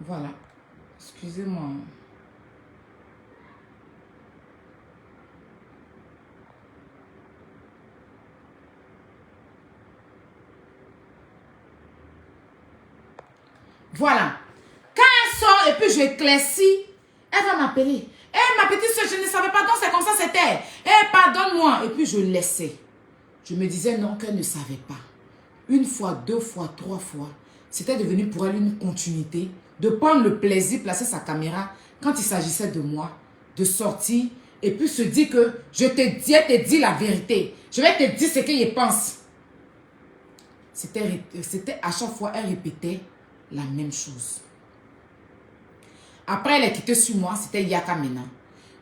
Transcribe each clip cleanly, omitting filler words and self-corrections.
Voilà. Excusez-moi. Voilà. Quand elle sort et puis je éclaircis, elle va m'appeler. Eh, ma petite soeur, je ne savais pas, donc c'est comme ça c'était. Eh, pardonne-moi. Et puis je laissais. Je me disais non, qu'elle ne savait pas. Une fois, deux fois, trois fois. C'était devenu pour elle une continuité de prendre le plaisir, placer sa caméra quand il s'agissait de moi, de sortir et puis se dire que je te dis la vérité. Je vais te dire ce qu'il pense. C'était à chaque fois, elle répétait la même chose. Après, elle est quittée sur moi, c'était Yaka maintenant.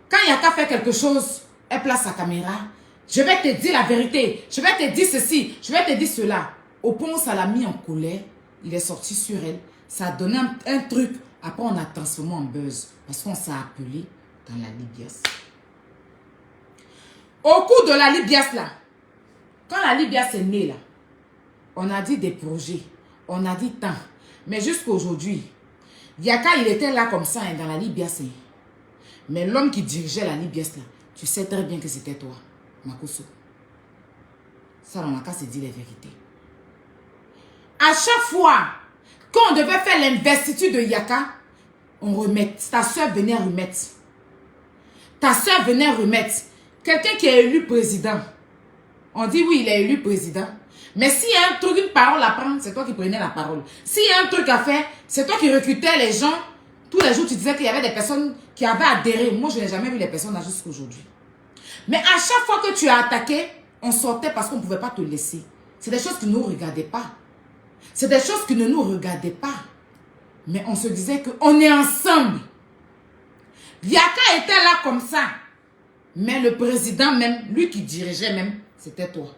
Quand Yaka fait quelque chose, elle place sa caméra. Je vais te dire la vérité. Je vais te dire ceci. Je vais te dire cela. Au point où ça l'a mis en colère, il est sorti sur elle. Ça a donné un truc. Après, on a transformé en buzz. Parce qu'on s'est appelé dans la Libias. Au cours de la Libias, là, quand la Libias est née, là, on a dit des projets. On a dit tant. Mais jusqu'à aujourd'hui, Yaka, il était là comme ça, hein, dans la Libias. Hein. Mais l'homme qui dirigeait la Libias, là, tu sais très bien que c'était toi, Makoso. Ça, on n'a qu'à se dire les vérités. À chaque fois qu'on devait faire l'investiture de Yaka, on remet. Ta soeur venait remettre. Ta soeur venait remettre. Quelqu'un qui est élu président. On dit oui, il est élu président. Mais s'il y a un truc, une parole à prendre, c'est toi qui prenais la parole. S'il y a un truc à faire, c'est toi qui recrutais les gens. Tous les jours, tu disais qu'il y avait des personnes qui avaient adhéré. Moi, je n'ai jamais vu les personnes là jusqu'à aujourd'hui. Mais à chaque fois que tu as attaqué, on sortait parce qu'on ne pouvait pas te laisser. C'est des choses qui ne nous regardaient pas. C'est des choses qui ne nous regardaient pas. Mais on se disait qu'on est ensemble. Yaka était là comme ça. Mais le président même, lui qui dirigeait même, c'était toi.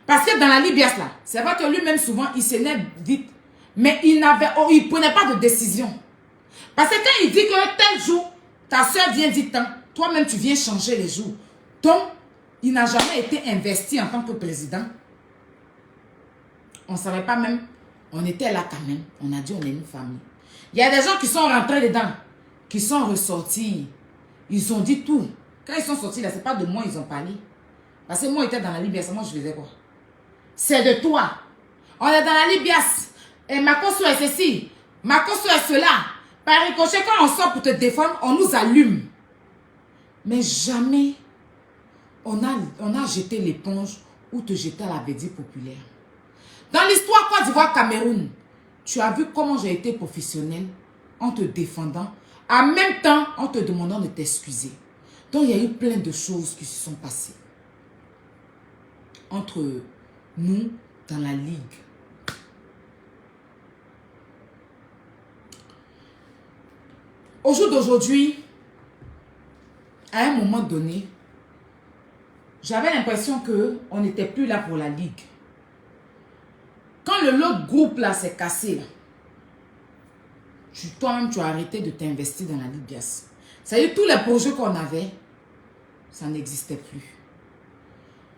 Parce que dans la Libias là, c'est vrai que lui-même souvent, il s'énerve vite. Mais il ne prenait pas de décision. Parce que quand il dit que tel jour, ta soeur vient dire tant, toi-même tu viens changer les jours. Donc, il n'a jamais été investi en tant que président. On ne savait pas même, on était là quand même. On a dit on est une famille. Il y a des gens qui sont rentrés dedans, qui sont ressortis. Ils ont dit tout. Quand ils sont sortis là, ce n'est pas de moi ils ont parlé. Parce que moi j'étais dans la Libias, moi je faisais quoi? C'est de toi. On est dans la Libias. Et Makoso est ceci. Makoso est cela. Par ricochet, quand on sort pour te défendre, on nous allume. Mais jamais on a jeté l'éponge ou te jeté à la bédie populaire. Dans l'histoire Côte d'Ivoire-Cameroun, tu as vu comment j'ai été professionnel en te défendant, en même temps en te demandant de t'excuser. Donc il y a eu plein de choses qui se sont passées entre nous dans la ligue. Au jour d'aujourd'hui, à un moment donné, j'avais l'impression qu'on n'était plus là pour la ligue. Quand l'autre groupe là s'est cassé, là, toi-même tu as arrêté de t'investir dans la Libias. C'est-à-dire tous les projets qu'on avait, ça n'existait plus.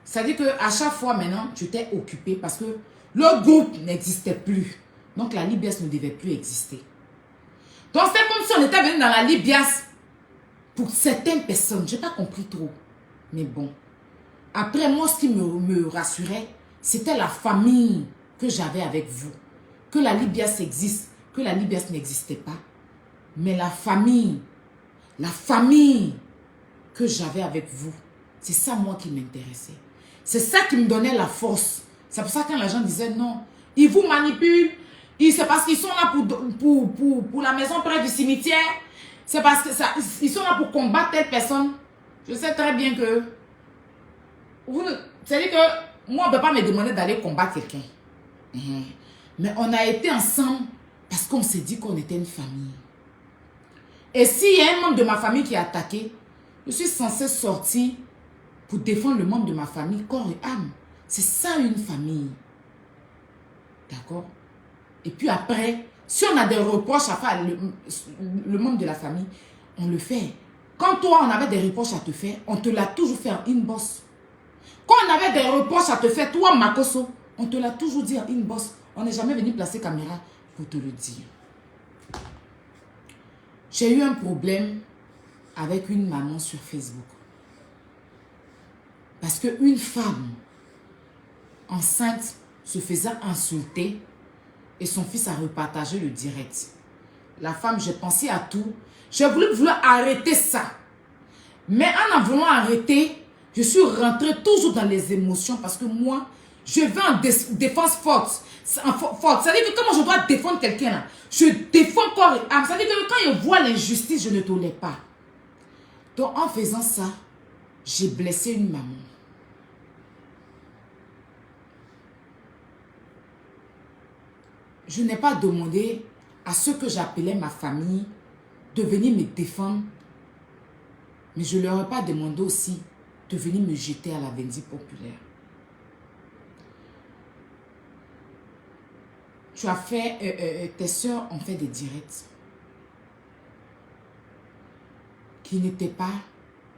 C'est-à-dire qu'à chaque fois maintenant, tu t'es occupé parce que le groupe n'existait plus. Donc la Libias ne devait plus exister. Donc c'est comme si on était venu dans la Libias pour certaines personnes. Je n'ai pas compris trop. Mais bon. Après moi, ce qui me rassurait, c'était la famille que j'avais avec vous. Que la Libias existe, que la Libias n'existait pas. Mais la famille que j'avais avec vous, c'est ça moi qui m'intéressait. C'est ça qui me donnait la force. C'est pour ça que quand les gens disaient non, ils vous manipulent, c'est parce qu'ils sont là pour la maison près du cimetière, c'est parce que ils sont là pour combattre telle personne. Je sais très bien que c'est-à-dire que moi on ne peut pas me demander d'aller combattre quelqu'un. Mais on a été ensemble parce qu'on s'est dit qu'on était une famille. Et s'il y a un membre de ma famille qui est attaqué, je suis censée sortir pour défendre le membre de ma famille, corps et âme. C'est ça une famille. D'accord? Et puis après, si on a des reproches à faire le membre de la famille, on le fait. Quand toi, on avait des reproches à te faire, on te l'a toujours fait en inbox. Quand on avait des reproches à te faire, toi, Makoso, on te l'a toujours dit en inbox. On n'est jamais venu placer caméra pour te le dire. J'ai eu un problème avec une maman sur Facebook. Parce qu'une femme enceinte se faisait insulter et son fils a repartagé le direct. La femme, j'ai pensé à tout. J'ai voulu arrêter ça. Mais en voulant arrêter, je suis rentrée toujours dans les émotions parce que moi, je vais en défense forte. Forte. Ça veut dire que comment je dois défendre quelqu'un là, je défends corps et âme. Ça veut dire que quand je vois l'injustice, je ne tolère pas. Donc en faisant ça, j'ai blessé une maman. Je n'ai pas demandé à ceux que j'appelais ma famille de venir me défendre. Mais je ne leur ai pas demandé aussi de venir me jeter à la vindicte populaire. Tu as fait, tes soeurs ont fait des directs qui n'étaient pas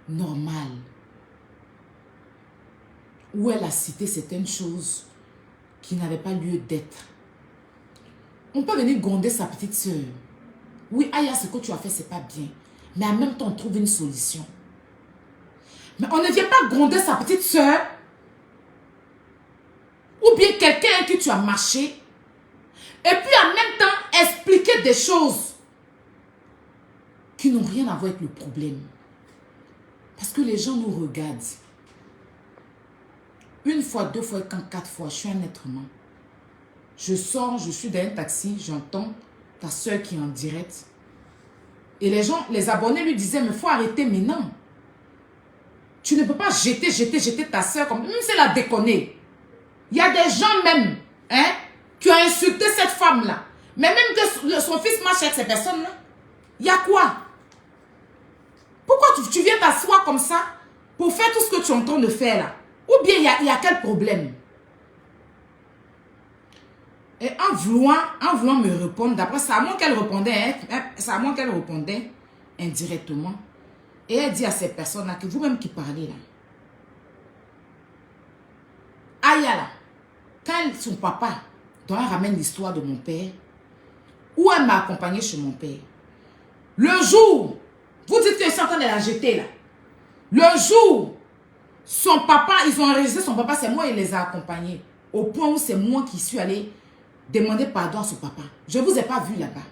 normales. Où elle a cité certaines choses qui n'avaient pas lieu d'être. On peut venir gronder sa petite soeur. Oui, Aya, ce que tu as fait, c'est pas bien. Mais en même temps, on trouve une solution. Mais on ne vient pas gronder sa petite soeur. Ou bien quelqu'un avec qui tu as marché. Et puis en même temps, expliquer des choses qui n'ont rien à voir avec le problème. Parce que les gens nous regardent. Une fois, deux fois, quatre fois, je suis un être humain. Je sors, je suis dans un taxi, j'entends ta soeur qui est en direct. Et les gens, les abonnés lui disaient, mais il faut arrêter maintenant. Tu ne peux pas jeter ta soeur comme... Même si elle a déconné. Il y a des gens même, hein, qui ont insulté cette femme-là. Mais même que son fils marche avec ces personnes-là. Il y a quoi? Pourquoi tu viens t'asseoir comme ça pour faire tout ce que tu es en train de faire là? Ou bien il y a quel problème? Et en voulant me répondre, d'après ça, à moins qu'elle répondait, c'est à moi qu'elle répondait indirectement. Et elle dit à ces personnes-là, que vous-même qui parlez là, Aya là, quand son papa, dont elle ramène l'histoire de mon père, où elle m'a accompagné chez mon père, le jour, vous dites que c'est en train de la jeter là, le jour, son papa, ils ont enregistré son papa, c'est moi qui les a accompagnés, au point où c'est moi qui suis allée demander pardon à son papa. Je ne vous ai pas vu là-bas.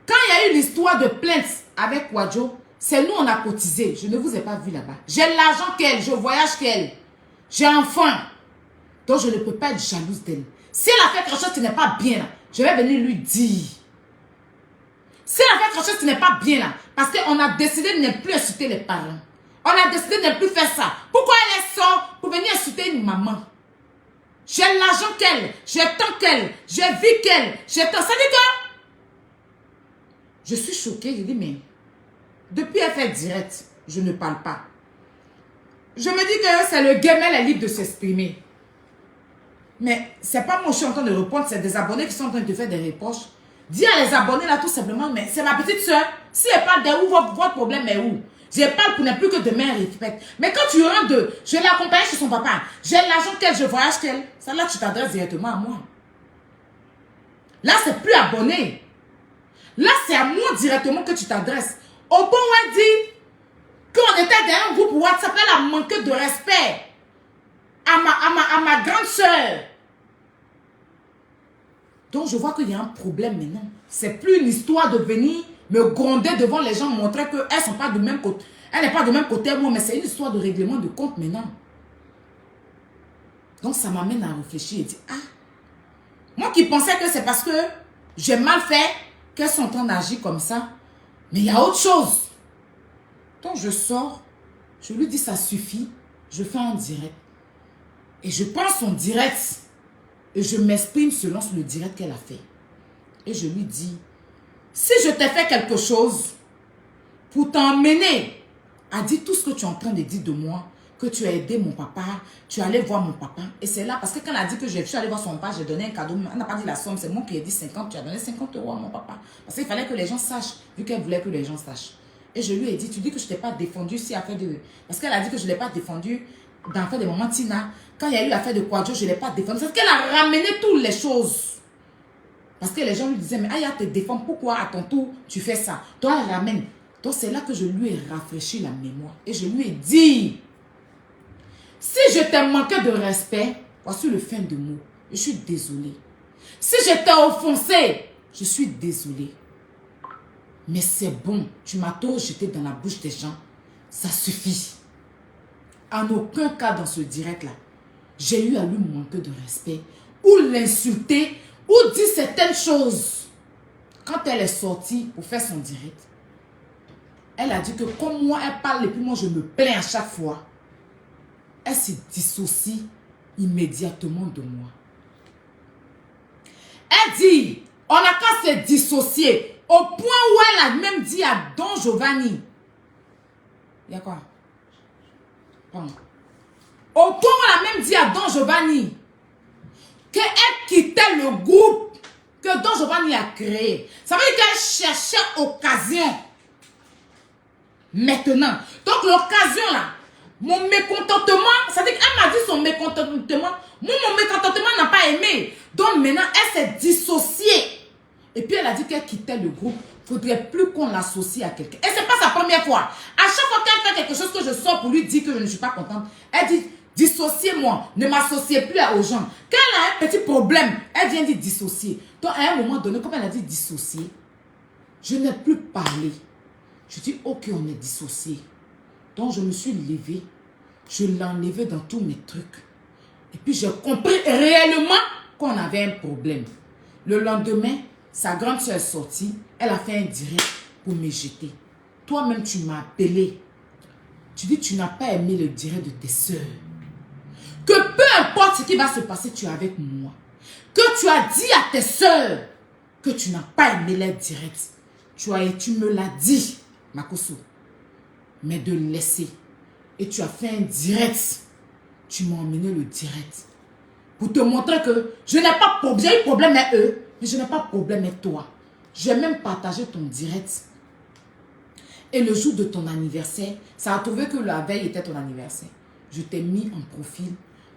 Quand il y a eu l'histoire de plainte avec Wadjo, c'est nous on a cotisé. Je ne vous ai pas vu là-bas. J'ai l'argent qu'elle, je voyage qu'elle. J'ai un enfant. Donc je ne peux pas être jalouse d'elle. Si elle a fait quelque chose qui n'est pas bien là, je vais venir lui dire. Si elle a fait quelque chose qui n'est pas bien là, parce qu'on a décidé de ne plus insulter les parents. On a décidé de ne plus faire ça. Pourquoi elle sort pour venir insulter une maman? J'ai l'argent qu'elle, j'ai tant qu'elle, j'ai vie qu'elle, j'ai tant. Ça dit que je suis choquée. Je dis, mais depuis elle fait direct, je ne parle pas. Je me dis que c'est le game, elle est libre de s'exprimer. Mais c'est pas moi qui suis en train de répondre, c'est des abonnés qui sont en train de te faire des reproches. Dis à les abonnés là tout simplement, mais c'est ma petite soeur. Si elle parle de où, votre problème est où? Je parle pour ne plus que demain elle respecte. Mais quand tu rentres je l'ai accompagnée chez son papa, j'ai l'argent qu'elle, je voyage qu'elle, ça là tu t'adresses directement à moi. Là c'est plus abonné. Là c'est à moi directement que tu t'adresses. Au point où elle dit qu'on était dans un groupe WhatsApp, elle a manqué de respect à ma grande soeur. Donc je vois qu'il y a un problème maintenant. C'est plus une histoire de venir me gronder devant les gens, montrer qu'elles sont pas du même côté. Elle n'est pas du même côté moi, mais c'est une histoire de règlement de compte maintenant. Donc ça m'amène à réfléchir et dire, ah, moi qui pensais que c'est parce que j'ai mal fait qu'elles sont en train d'agir comme ça, mais il y a autre chose. Donc je sors, je lui dis ça suffit, je fais un direct. Et je prends son direct et je m'exprime selon le direct qu'elle a fait. Et je lui dis, si je t'ai fait quelque chose pour t'emmener à dire tout ce que tu es en train de dire de moi, que tu as aidé mon papa, tu es allé voir mon papa. Et c'est là, parce que quand elle a dit que je suis allé voir son papa, j'ai donné un cadeau. Elle n'a pas dit la somme, c'est moi qui ai dit 50, tu as donné 50 € à mon papa. Parce qu'il fallait que les gens sachent, vu qu'elle voulait que les gens sachent. Et je lui ai dit, tu dis que je ne t'ai pas défendu si affaire de... Parce qu'elle a dit que je ne l'ai pas défendu dans l'affaire de maman Tina. Quand il y a eu l'affaire de Kwadjo, je ne l'ai pas défendu. Parce qu'elle a ramené toutes les choses Parce que les gens lui disaient, mais Aya te défend, pourquoi à ton tour tu fais ça? Toi, elle ramène. Donc c'est là que je lui ai rafraîchi la mémoire. Et je lui ai dit, si je t'ai manqué de respect, voici le fin de mot. Je suis désolée. Si je t'ai offensé, je suis désolée. Mais c'est bon, tu m'as trop jeté dans la bouche des gens. Ça suffit. En aucun cas dans ce direct-là, j'ai eu à lui manquer de respect ou l'insulter ou dire certaines choses. Quand elle est sortie pour faire son direct, elle a dit que comme moi, elle parle et puis moi, je me plains à chaque fois. Elle se dissocie immédiatement de moi. Elle dit, on n'a qu'à se dissocier au point où elle a même dit à Don Giovanni. Il y a quoi? Pardon. Au point où elle a même dit à Don Giovanni qu'elle quittait le groupe que Don Giovanni a créé. Ça veut dire qu'elle cherchait occasion. Maintenant. Donc l'occasion là, mon mécontentement, ça veut dire qu'elle m'a dit son mécontentement. Moi, mon mécontentement n'a pas aimé. Donc maintenant, elle s'est dissociée. Et puis elle a dit qu'elle quittait le groupe. Il ne faudrait plus qu'on l'associe à quelqu'un. Et ce n'est pas sa première fois. À chaque fois qu'elle fait quelque chose que je sors pour lui dire que je ne suis pas contente, elle dit, dissociez-moi, ne m'associez plus aux gens. Quand elle a un petit problème, elle vient dire dissocier. Donc à un moment donné, comme elle a dit dissocier, je n'ai plus parlé. Je dis, ok, on est dissocié. Donc je me suis levée, je l'ai enlevé dans tous mes trucs. Et puis j'ai compris réellement qu'on avait un problème. Le lendemain, sa grande soeur est sortie, elle a fait un direct pour me jeter. Toi-même, tu m'as appelé. Tu dis, tu n'as pas aimé le direct de tes soeurs. Que peu importe ce qui va se passer, tu es avec moi. Que tu as dit à tes soeurs que tu n'as pas aimé les directs. Tu me l'as dit, Makoso. Mais de laisser. Et tu as fait un direct. Tu m'as emmené le direct. Pour te montrer que je n'ai pas de problème. J'ai eu problème avec eux, mais je n'ai pas de problème avec toi. J'ai même partagé ton direct. Et le jour de ton anniversaire, ça a trouvé que la veille était ton anniversaire. Je t'ai mis en profil.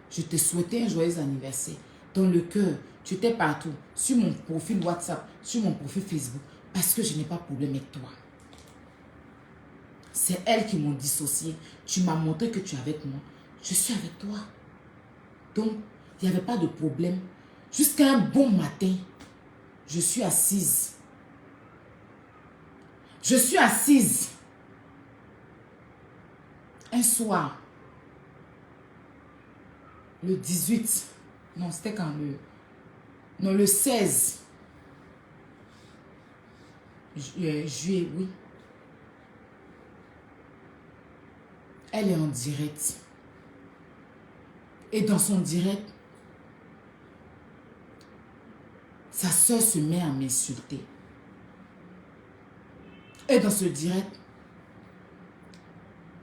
Je t'ai souhaité un joyeux anniversaire. Dans le cœur, tu étais partout. Sur mon profil WhatsApp, sur mon profil Facebook. Parce que je n'ai pas de problème avec toi. C'est elles qui m'ont dissocié. Tu m'as montré que tu es avec moi. Je suis avec toi. Donc, il n'y avait pas de problème. Jusqu'à un bon matin, je suis assise. Je suis assise. Un soir, le 18, non, c'était quand le 16 juillet, oui. Elle est en direct. Et dans son direct, sa soeur se met à m'insulter. Et dans ce direct,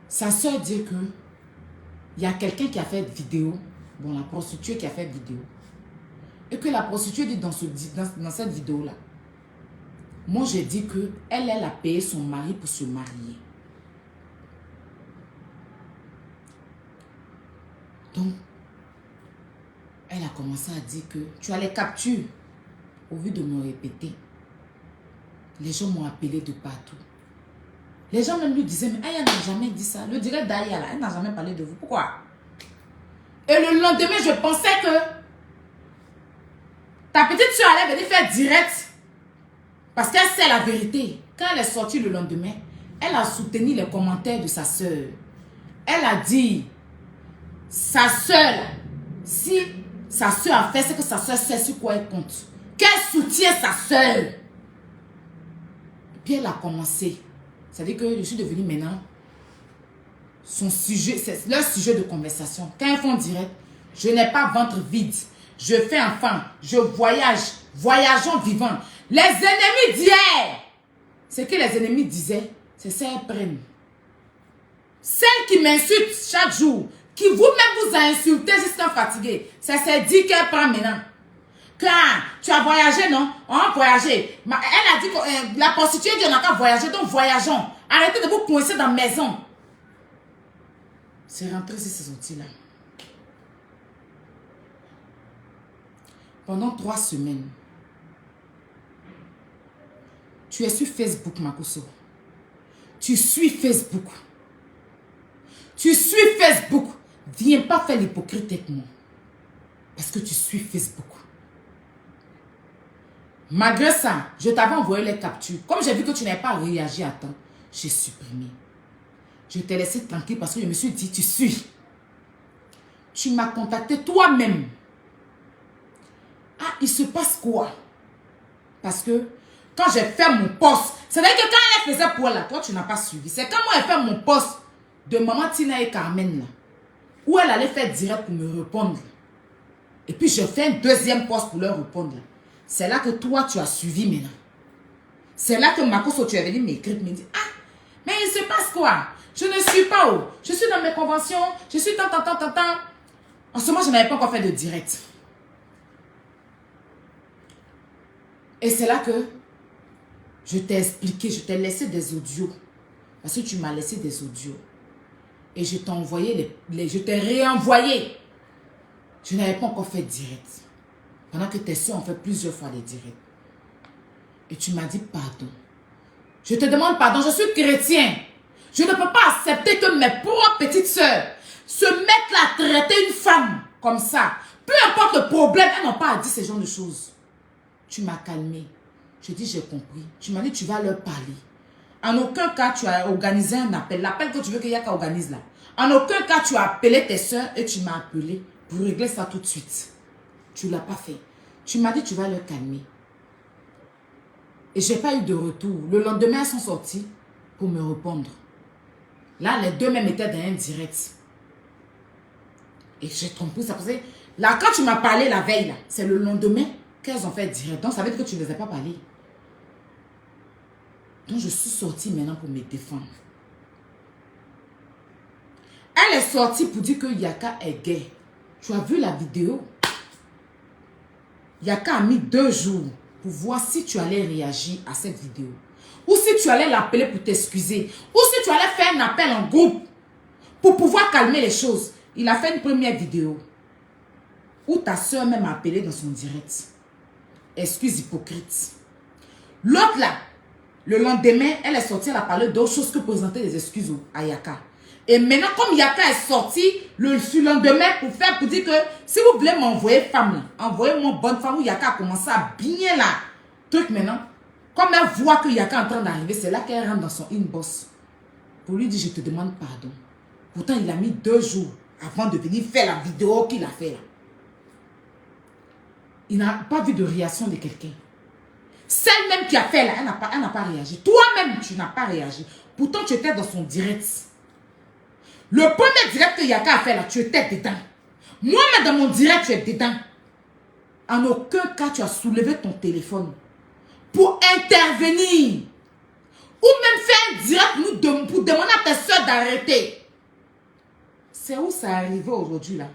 sa soeur dit que il y a quelqu'un qui a fait vidéo, bon, la prostituée qui a fait vidéo, et que la prostituée dit dans cette vidéo-là, moi j'ai dit que elle a payé son mari pour se marier. Donc, elle a commencé à dire que tu as les captures. Au vu de me répéter, les gens m'ont appelé de partout. Les gens même lui disaient, mais Aya n'a jamais dit ça. Le direct d'Aya, là, elle n'a jamais parlé de vous. Pourquoi? Et le lendemain, je pensais que ta petite soeur allait venir faire direct. Parce qu'elle sait la vérité. Quand elle est sortie le lendemain, elle a soutenu les commentaires de sa soeur. Elle a dit, sa soeur, si sa soeur a fait ce que sa soeur sait sur quoi elle compte, qu'elle soutient sa soeur. Puis elle a commencé. C'est-à-dire que je suis devenue maintenant son sujet, c'est leur sujet de conversation. Quand ils font direct, je n'ai pas ventre vide. Je fais enfant, je voyage, voyageons vivants. Les ennemis d'hier, ce que les ennemis disaient, c'est ça qu'elles prennent. Celle qui m'insulte chaque jour, qui vous-même vous a insulté jusqu'à fatigué, ça s'est dit qu'elle prend maintenant. Quand tu as voyagé, non? On a voyagé. Elle a dit que la prostituée dit qu'on n'a qu'à voyager, donc voyageons. Arrêtez de vous coincer dans la maison. C'est rentré sur ces outils-là. Pendant 3 semaines, Tu es sur Facebook, Makoso. Tu suis Facebook. Tu suis Facebook. Viens pas faire l'hypocrite avec moi. Parce que tu suis Facebook. Malgré ça, je t'avais envoyé les captures. Comme j'ai vu que tu n'avais pas réagi à temps, j'ai supprimé. Je t'ai laissé tranquille parce que je me suis dit, tu suis. Tu m'as contacté toi-même. Ah, il se passe quoi? Parce que quand j'ai fait mon poste, c'est vrai que quand elle faisait pour là, toi tu n'as pas suivi. C'est quand moi j'ai fait mon poste de Maman Tina et Carmen là, où elle allait faire direct pour me répondre. Et puis je fais un deuxième poste pour leur répondre. C'est là que toi tu as suivi maintenant. C'est là que Makoso, tu es venu m'écrire, me dit, ah, mais il se passe quoi? Je ne suis pas où? Je suis dans mes conventions, je suis tant. En ce moment, je n'avais pas encore fait de direct. Et c'est là que je t'ai expliqué, je t'ai laissé des audios. Parce que tu m'as laissé des audios. Et je t'ai envoyé je t'ai réenvoyé. Je n'avais pas encore fait direct. Pendant que tes soeurs ont fait plusieurs fois des directs. Et tu m'as dit pardon. Je te demande pardon, je suis chrétien. Je ne peux pas accepter que mes propres petites soeurs se mettent là à traiter une femme comme ça. Peu importe le problème, elles n'ont pas à dire ce genre de choses. Tu m'as calmé. Je dis j'ai compris. Tu m'as dit tu vas leur parler. En aucun cas tu as organisé un appel. L'appel que tu veux que Yaka organise là. En aucun cas tu as appelé tes soeurs et tu m'as appelé pour régler ça tout de suite. Tu ne l'as pas fait. Tu m'as dit tu vas leur calmer. Et je n'ai pas eu de retour. Le lendemain, elles sont sorties pour me répondre. Là, les deux même étaient dans un direct. Et j'ai trompé ça. Parce que là, quand tu m'as parlé la veille, c'est le lendemain qu'elles ont fait direct. Donc, ça veut dire que tu ne les as pas parlé. Donc, je suis sortie maintenant pour me défendre. Elle est sortie pour dire que Yaka est gay. Tu as vu la vidéo? Yaka a mis 2 jours pour voir si tu allais réagir à cette vidéo. Ou si tu allais l'appeler pour t'excuser. Ou si tu allais faire un appel en groupe pour pouvoir calmer les choses. Il a fait une première vidéo où ta soeur même a appelé dans son direct. Excuse hypocrite. L'autre là, le lendemain, elle est sortie, elle a parlé d'autres choses que présenter des excuses à Yaka. Et maintenant, comme Yaka est sorti le lendemain pour dire que si vous voulez m'envoyer femme, envoyez-moi bonne femme où Yaka a commencé à bien là. Truc maintenant, comme elle voit que Yaka est en train d'arriver, c'est là qu'elle rentre dans son inbox. Pour lui dire, je te demande pardon. Pourtant, il a mis 2 jours avant de venir faire la vidéo qu'il a fait là. Il n'a pas vu de réaction de quelqu'un. Celle même qui a fait là, elle n'a pas réagi. Toi-même, tu n'as pas réagi. Pourtant, tu étais dans son direct. Le premier direct que Yaka a fait là, tu étais dedans. Moi-même dans mon direct, tu es dedans. En aucun cas, tu as soulevé ton téléphone pour intervenir. Ou même faire un direct pour demander à tes soeurs d'arrêter. C'est où ça est arrivé aujourd'hui là?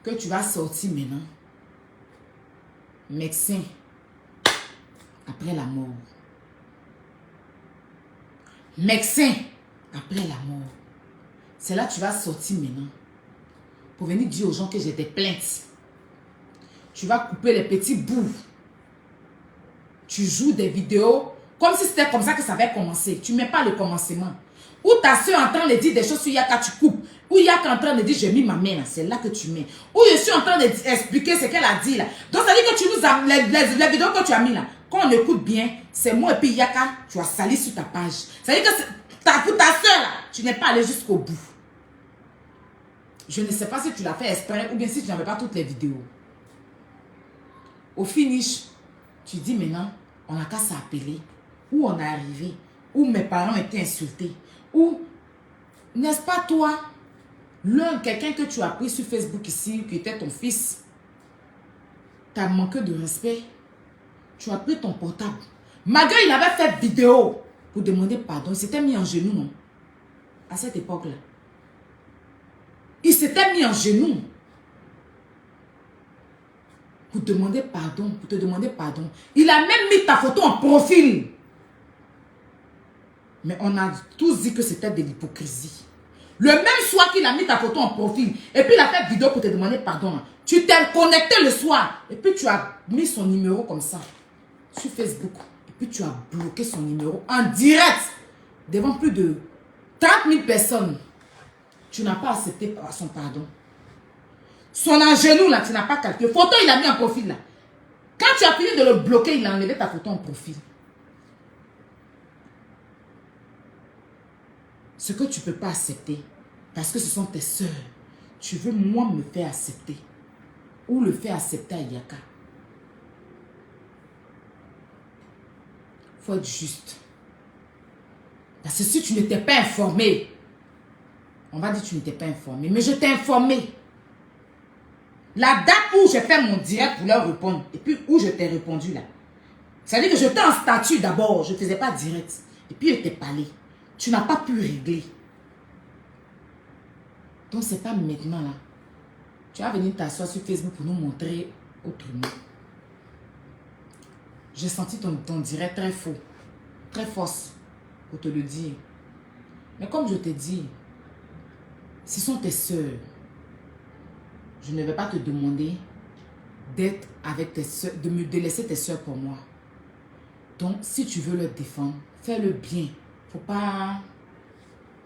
Que tu vas sortir maintenant. Médecin. Après la mort. Médecin. Après la mort. C'est là que tu vas sortir maintenant. Pour venir dire aux gens que j'ai des plaintes. Tu vas couper les petits bouts. Tu joues des vidéos comme si c'était comme ça que ça avait commencé. Tu ne mets pas le commencement. Ou ta soeur est en train de dire des choses sur Yaka, tu coupes. Ou Yaka est en train de dire j'ai mis ma main là. C'est là que tu mets. Ou je suis en train d'expliquer ce qu'elle a dit là. Donc ça veut dire que tu nous as. Les vidéos que tu as mis là. Quand on écoute bien, c'est moi et puis Yaka, tu as sali sur ta page. Ça veut dire que pour ta soeur là, tu n'es pas allé jusqu'au bout. Je ne sais pas si tu l'as fait exprès ou bien si tu n'avais pas toutes les vidéos. Au finish, tu dis maintenant, on n'a qu'à s'appeler. Où on est arrivé. Où mes parents étaient insultés. Ou, n'est-ce pas toi, quelqu'un que tu as pris sur Facebook ici, qui était ton fils, t'as manqué de respect. Tu as pris ton portable. Malgré il avait fait vidéo pour demander pardon. Il s'était mis en genoux, non? À cette époque-là. Il s'était mis en genoux. Pour demander pardon. Pour te demander pardon. Il a même mis ta photo en profil. Mais on a tous dit que c'était de l'hypocrisie. Le même soir qu'il a mis ta photo en profil. Et puis il a fait vidéo pour te demander pardon. Tu t'es connecté le soir. Et puis tu as mis son numéro comme ça. Sur Facebook. puis tu as bloqué son numéro en direct devant plus de 30 000 personnes. Tu n'as pas accepté son pardon. Son genou là, tu n'as pas calculé. Photo, il a mis en profil là. Quand tu as fini de le bloquer, il a enlevé ta photo en profil. Ce que tu ne peux pas accepter, parce que ce sont tes soeurs, tu veux moi me faire accepter ou le faire accepter à Yaka. Il faut être juste. Parce que si tu n'étais pas informé, on va dire que tu n'étais pas informé, mais je t'ai informé. La date où j'ai fait mon direct pour leur répondre, et puis où je t'ai répondu là. C'est-à-dire que j'étais en statut d'abord, je ne faisais pas direct. Et puis je t'ai parlé. Tu n'as pas pu régler. Donc c'est pas maintenant là. Tu vas venir t'asseoir sur Facebook pour nous montrer autrement. J'ai senti ton direct très faux, très fausse, pour te le dire. Mais comme je t'ai dit, ce sont tes soeurs. Je ne vais pas te demander d'être avec tes soeurs, de me délaisser tes soeurs pour moi. Donc, si tu veux le défendre, fais-le bien. Il ne faut pas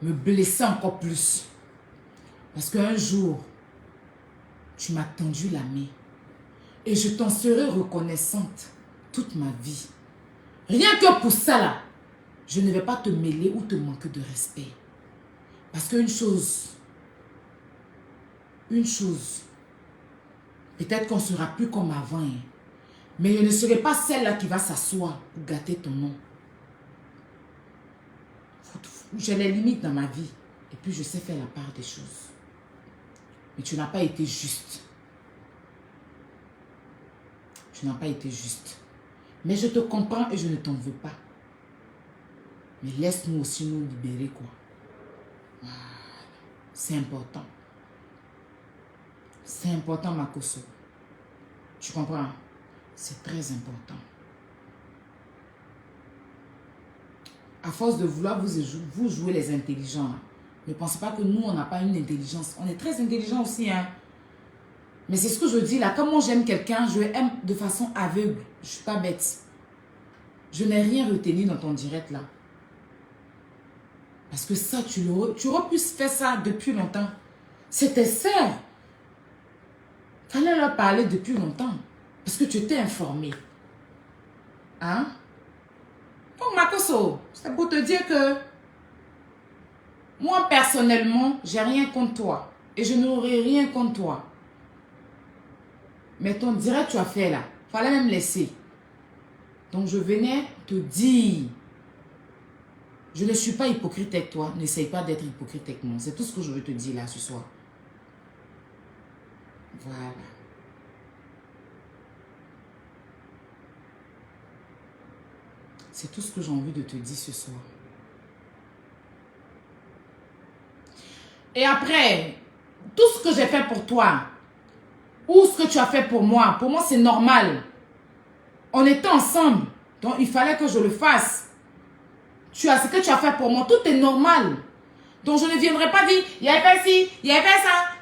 me blesser encore plus. Parce qu'un jour, tu m'as tendu la main. Et je t'en serai reconnaissante toute ma vie. Rien que pour ça, là, je ne vais pas te mêler ou te manquer de respect. Parce qu'une chose, peut-être qu'on ne sera plus comme avant, hein, mais je ne serai pas celle-là qui va s'asseoir pour gâter ton nom. J'ai les limites dans ma vie. Et puis je sais faire la part des choses. Mais tu n'as pas été juste. Tu n'as pas été juste. Mais je te comprends et je ne t'en veux pas. Mais laisse-nous aussi nous libérer, quoi. Voilà. C'est important. C'est important, Makoso. Tu comprends? C'est très important. À force de vouloir vous jouer les intelligents, hein, ne pensez pas que nous, on n'a pas une intelligence. On est très intelligents aussi, hein. Mais c'est ce que je dis là. Quand moi j'aime quelqu'un, je l'aime de façon aveugle. Je ne suis pas bête. Je n'ai rien retenu dans ton direct là. Parce que ça, tu aurais pu faire ça depuis longtemps. C'est tes sœurs. Fallait leur parler depuis longtemps. Parce que tu t'es informé. Hein? Donc, Makoso, c'est pour te dire que moi, personnellement, j'ai rien contre toi. Et je n'aurai rien contre toi. Mais ton direct, tu as fait là. Fallait même laisser. Donc, je venais te dire. Je ne suis pas hypocrite avec toi. N'essaye pas d'être hypocrite avec moi. C'est tout ce que je veux te dire là ce soir. Voilà. C'est tout ce que j'ai envie de te dire ce soir. Et après, tout ce que j'ai fait pour toi, ou ce que tu as fait pour moi c'est normal. On était ensemble. Donc, il fallait que je le fasse. Ce que tu as fait pour moi, tout est normal. Donc, je ne viendrai pas dire, il y avait pas ci, il y avait pas ça.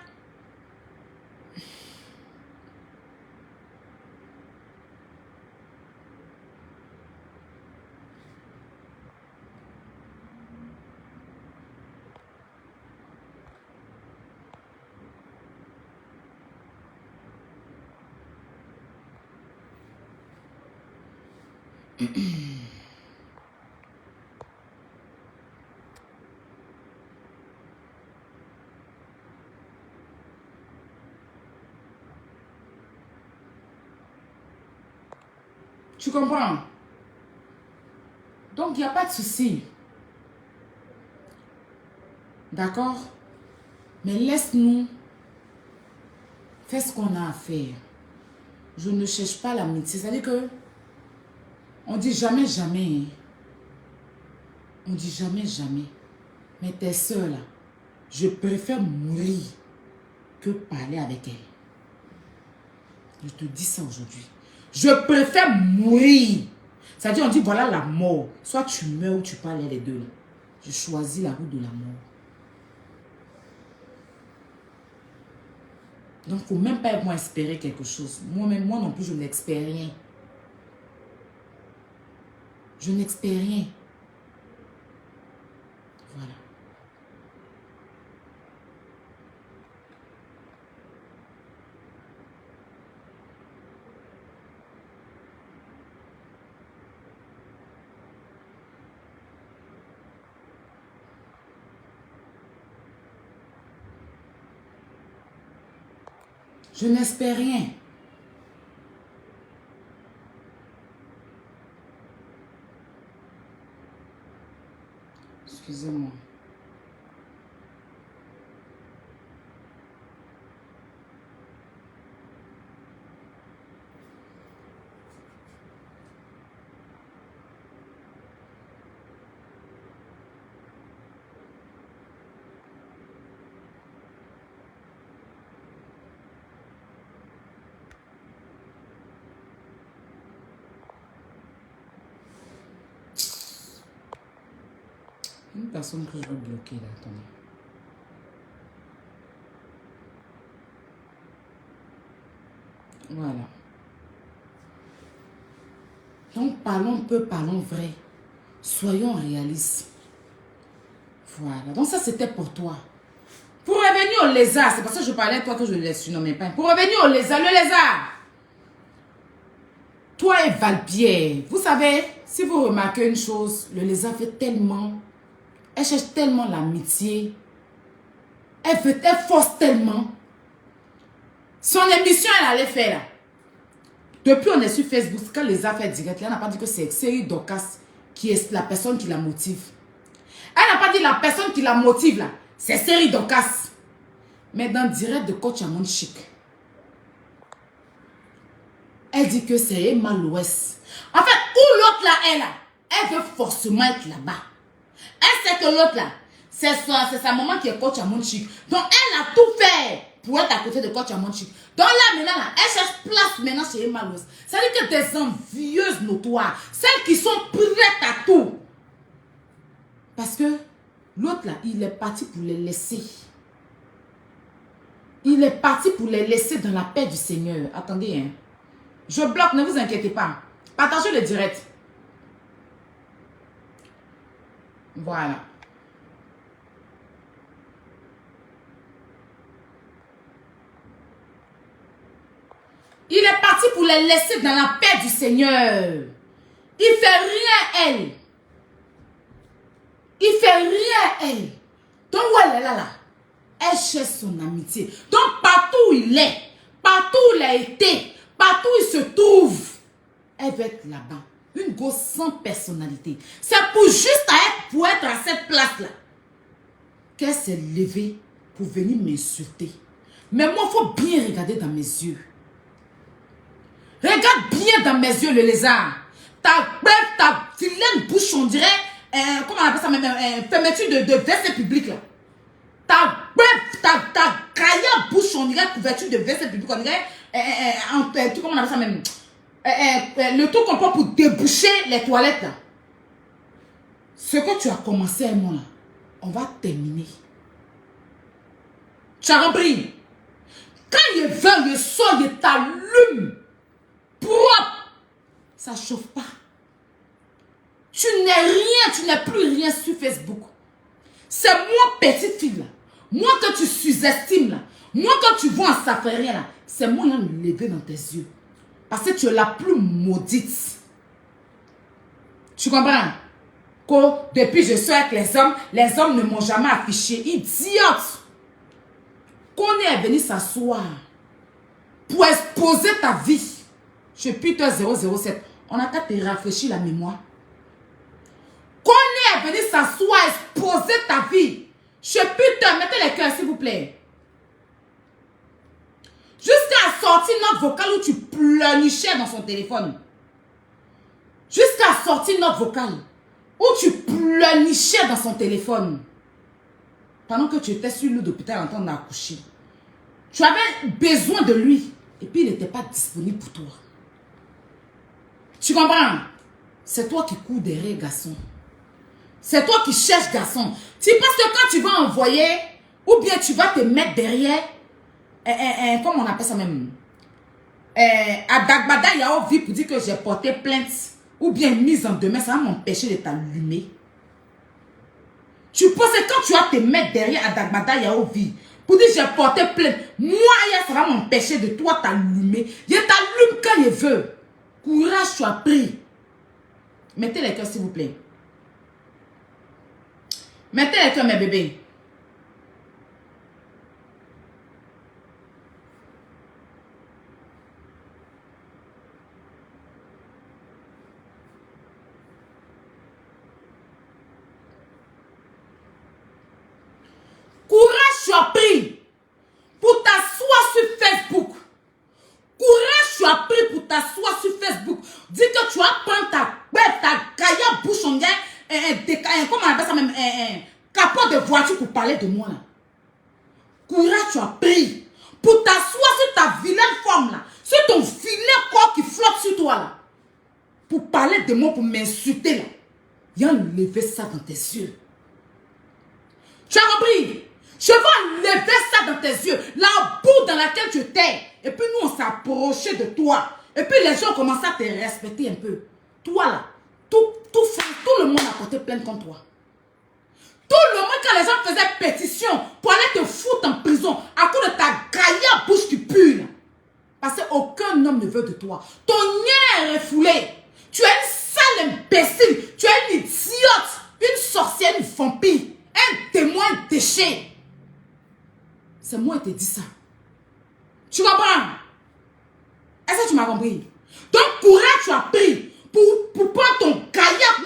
Tu comprends? Donc, il n'y a pas de souci. D'accord? Mais laisse-nous faire ce qu'on a à faire. Je ne cherche pas l'amitié. C'est-à-dire que on dit jamais, jamais. On dit jamais, jamais. Mais tes soeurs là, je préfère mourir que parler avec elles. Je te dis ça aujourd'hui. Je préfère mourir. C'est-à-dire, on dit voilà la mort. Soit tu meurs ou tu parles les deux. Là. Je choisis la route de la mort. Donc, il ne faut même pas moi espérer quelque chose. Moi non plus, je n'espère rien. Je n'expère rien. Voilà. Je n'espère rien. Excusez-moi. Une personne que je veux bloquer là, attendez. Voilà. Donc parlons peu, parlons vrai. Soyons réalistes. Voilà. Donc ça c'était pour toi. Pour revenir au lézard, c'est parce que je parlais à toi que je ne le surnommais pas. Pour revenir au lézard, le lézard. Toi et Valpierre, vous savez, si vous remarquez une chose, le lézard fait tellement, elle cherche tellement l'amitié, elle force tellement. Son émission, elle allait faire là. Depuis on est sur Facebook, quand le lézard fait direct, elle n'a pas dit que c'est Série Dorcas qui est la personne qui la motive. Elle n'a pas dit la personne qui la motive là, c'est Série Dorcas. Mais dans le direct de Coach Amon Chic, elle dit que c'est Emma l'Ouest. En fait, où l'autre là est là, elle veut forcément être là-bas. Elle sait que l'autre là, c'est sa maman qui est Coach Amon Chic. Donc elle a tout fait pour être à côté de Coach Amon Chic. Donc là maintenant, là, elle cherche place maintenant chez Emma l'Ouest. Ça veut dire que des envieuses notoires, celles qui sont prêtes à tout. Parce que l'autre là, il est parti pour les laisser. Il est parti pour les laisser dans la paix du Seigneur. Attendez, hein. Je bloque, ne vous inquiétez pas. Partagez le direct. Voilà. Il est parti pour les laisser dans la paix du Seigneur. Il fait rien, elle. Il fait rien, elle. Donc où elle est là, elle cherche son amitié. Donc partout où il est, partout où il a été, partout où il se trouve, elle va être là-bas. Une gosse sans personnalité. C'est pour être à cette place-là qu'elle s'est levée pour venir m'insulter. Mais moi, il faut bien regarder dans mes yeux. Regarde bien dans mes yeux le lézard. Ta vilaine bouche, on dirait, comment on appelle ça même, fermeture de WC public là. Ta caillade bouche, on dirait couverture de WC public, on dirait, comment on appelle ça même, le truc qu'on prend pour déboucher les toilettes là. Ce que tu as commencé à moi là, on va terminer. Tu as compris? Quand il veut, le sol, il t'allume. Propre. Ça ne chauffe pas. Tu n'es rien, tu n'es plus rien sur Facebook. C'est moi, petite fille là. Moi que tu sous-estimes là. Moi que tu vois en s'affaire là. C'est moi qui ai levé dans tes yeux. Parce que tu es la plus maudite. Tu comprends? Que depuis je suis avec les hommes ne m'ont jamais affiché. Idiote! Qu'on est venu s'asseoir pour exposer ta vie. Je Peter 007. On a qu'à te rafraîchir la mémoire. Qu'on est venu s'asseoir, exposer ta vie. Je Peter, mettez les cœurs s'il vous plaît. Jusqu'à sortir notre vocal où tu pleurnichais dans son téléphone. Jusqu'à sortir notre vocal où tu pleurnichais dans son téléphone. Pendant que tu étais sur le lit d'hôpital en train d'accoucher. Tu avais besoin de lui. Et puis il n'était pas disponible pour toi. Tu comprends? C'est toi qui cours derrière garçon. C'est toi qui cherches garçon. Tu penses que quand tu vas envoyer, ou bien tu vas te mettre derrière, comment on appelle ça même? À Dagbada Yaovi pour dire que j'ai porté plainte. ou bien mise en demeure, ça va m'empêcher de t'allumer. Tu penses que quand tu vas te mettre derrière Adagbada Yaovi pour dire j'ai porté plainte, moi, ça va m'empêcher de toi t'allumer. Je t'allume quand je veux. Courage, tu as pris. Mettez les cœurs, s'il vous plaît. Mettez les cœurs, mes bébés. Courage, tu as pris pour t'asseoir sur Facebook. Courage, tu as pris pour t'asseoir sur Facebook. Dis que tu vas prendre ta gaillard bouche en comment on appelle ça même, capot de voiture pour parler de moi là. Courage, tu as pris pour t'asseoir sur ta vilaine forme là, sur ton vilain corps qui flotte sur toi là, pour parler de moi, pour m'insulter là. Il a enlevé ça dans tes yeux. Tu as compris? Je vais enlever ça dans tes yeux, la boue dans laquelle tu étais. Et puis nous, on s'approchait de toi. Et puis les gens commençaient à te respecter un peu. Toi là, tout le monde a porté plainte contre toi. Tout le monde, quand les gens faisaient pétition pour aller te foutre en prison à cause de ta gaillard bouche qui pue là. Parce qu'aucun homme ne veut de toi. Ton nez est refoulé. Tu es une sale imbécile. Tu es une idiote, une sorcière, une vampire, un témoin déchet. C'est moi qui te dis ça. Tu comprends? Est-ce que tu m'as compris? Donc, courage, tu as pris pour prendre ton gaillard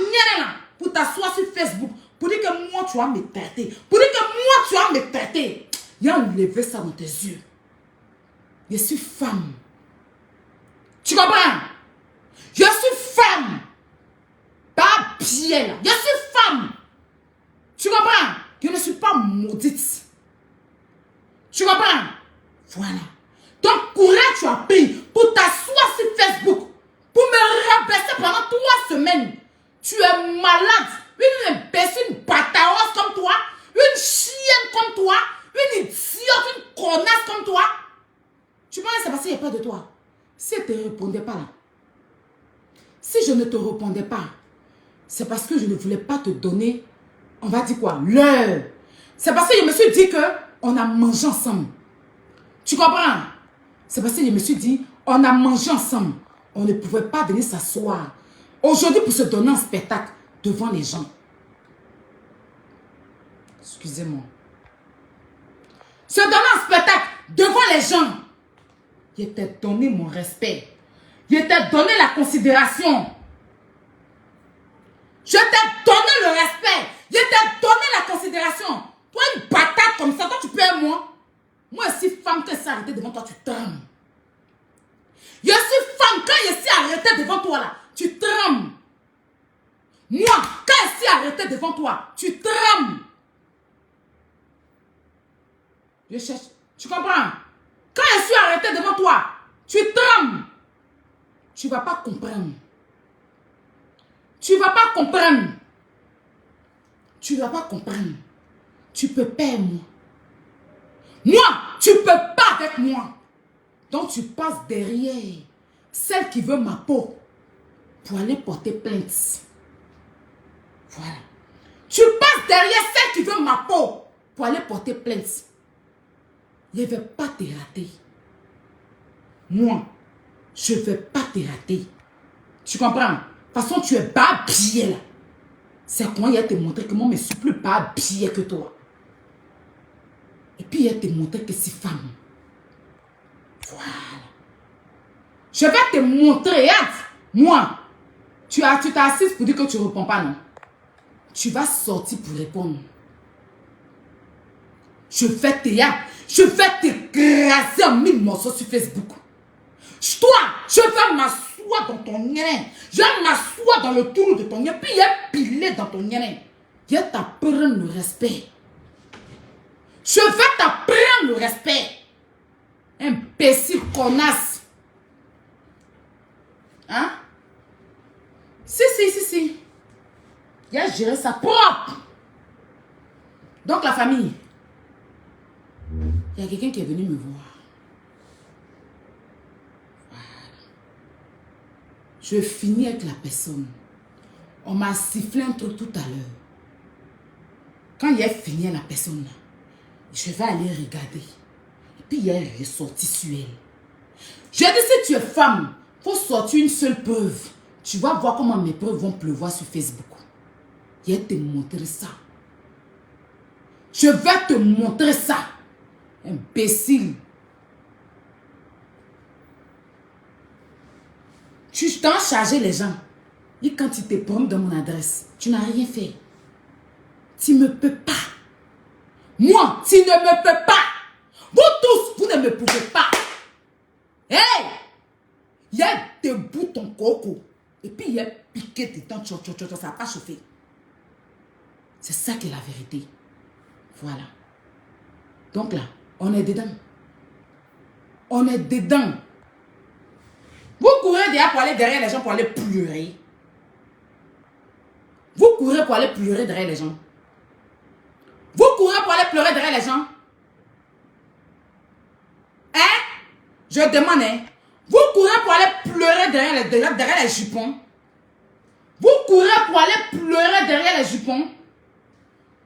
pour t'asseoir sur Facebook. Pour dire que moi, tu vas me traiter. Pour dire que moi, tu vas me traiter. Il a enlevé ça dans tes yeux. Je suis femme. Tu comprends? Je suis femme. Pas bien là. Je suis femme. Tu comprends? Je ne suis pas maudite. Tu comprends? Voilà. Donc, courage, tu as pris pour t'asseoir sur Facebook, pour me rabaisser pendant 3 semaines. Tu es malade. Une imbécile, une batailleuse comme toi, une chienne comme toi, une idiote, une connasse comme toi. Tu penses que c'est parce qu'il n'y a pas de toi. Si je ne te répondais pas là, si je ne te répondais pas, c'est parce que je ne voulais pas te donner, on va dire quoi, l'heure. C'est parce que je me suis dit qu'on a mangé ensemble. Tu comprends? C'est parce que je me suis dit, on a mangé ensemble. On ne pouvait pas venir s'asseoir aujourd'hui pour se donner un spectacle devant les gens. Excusez-moi. Se donner un spectacle devant les gens. Je t'ai donné mon respect. Je t'ai donné la considération. Je t'ai donné le respect. Je t'ai donné la considération. Toi, une patate comme ça, toi, tu peux être moi. Moi, je suis femme, quand je suis arrêtée devant toi, tu trembles. Je suis femme, quand je suis arrêtée devant toi, là, tu trembles. Moi, quand je suis arrêtée devant toi, tu trembles. Je cherche. Tu comprends? Quand je suis arrêtée devant toi, tu trembles. Tu ne vas pas comprendre. Tu ne vas pas comprendre. Tu ne vas pas comprendre. Tu peux pas, moi. Moi, tu ne peux pas avec moi. Donc, tu passes derrière celle qui veut ma peau pour aller porter plainte. Voilà. Tu passes derrière celle qui veut ma peau pour aller porter plainte. Je ne vais pas te rater. Moi, je ne vais pas te rater. Tu comprends? De toute façon, tu es pas bien là. C'est comment il a te montré que moi, je ne suis plus pas bien que toi. Et puis, il a te montré que c'est femme. Voilà. Je vais te montrer. Regarde. Moi, tu t'es assise pour dire que tu ne réponds pas, non? Tu vas sortir pour répondre. Je vais t'écraser en 1000 morceaux sur Facebook. Toi, je vais m'asseoir dans ton nien. Je vais m'asseoir dans le trou de ton nien. Puis il est pilé dans ton nien. Je vais t'apprendre le respect. Je vais t'apprendre le respect. Imbécile connasse. Hein? Si. Il a géré ça propre. Donc la famille. Il y a quelqu'un qui est venu me voir. Voilà. Je finis avec la personne. On m'a sifflé un truc tout à l'heure. Quand il a fini avec la personne, je vais aller regarder. Et puis il est ressorti sur elle. Je dis, si tu es femme, il faut sortir une seule preuve. Tu vas voir comment mes preuves vont pleuvoir sur Facebook. Je vais te montrer ça. Je vais te montrer ça. Imbécile. Tu t'en chargé les gens. Et quand tu te prends dans mon adresse, tu n'as rien fait. Tu ne peux pas. Moi, tu ne me peux pas. Vous tous, vous ne me pouvez pas. Hey! Il y a debout ton coco. Et puis il y a piqué dedans, ça n'a pas chauffé. C'est ça qui est la vérité. Voilà. Donc là, on est dedans. On est dedans. Vous courez déjà pour aller derrière les gens pour aller pleurer. Vous courez pour aller pleurer derrière les gens. Vous courez pour aller pleurer derrière les gens. Hein? Je demande, hein? Vous courez pour aller pleurer derrière les jupons. Vous courez pour aller pleurer derrière les jupons.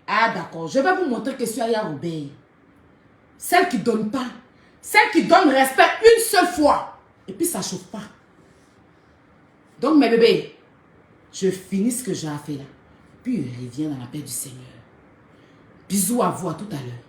Ah d'accord, je vais vous montrer que je suis Aya Robert. Celle qui ne donne pas. Celle qui donne respect une seule fois. Et puis ça ne chauffe pas. Donc mes bébés, je finis ce que j'ai à faire là. Puis je reviens dans la paix du Seigneur. Bisous à vous à tout à l'heure.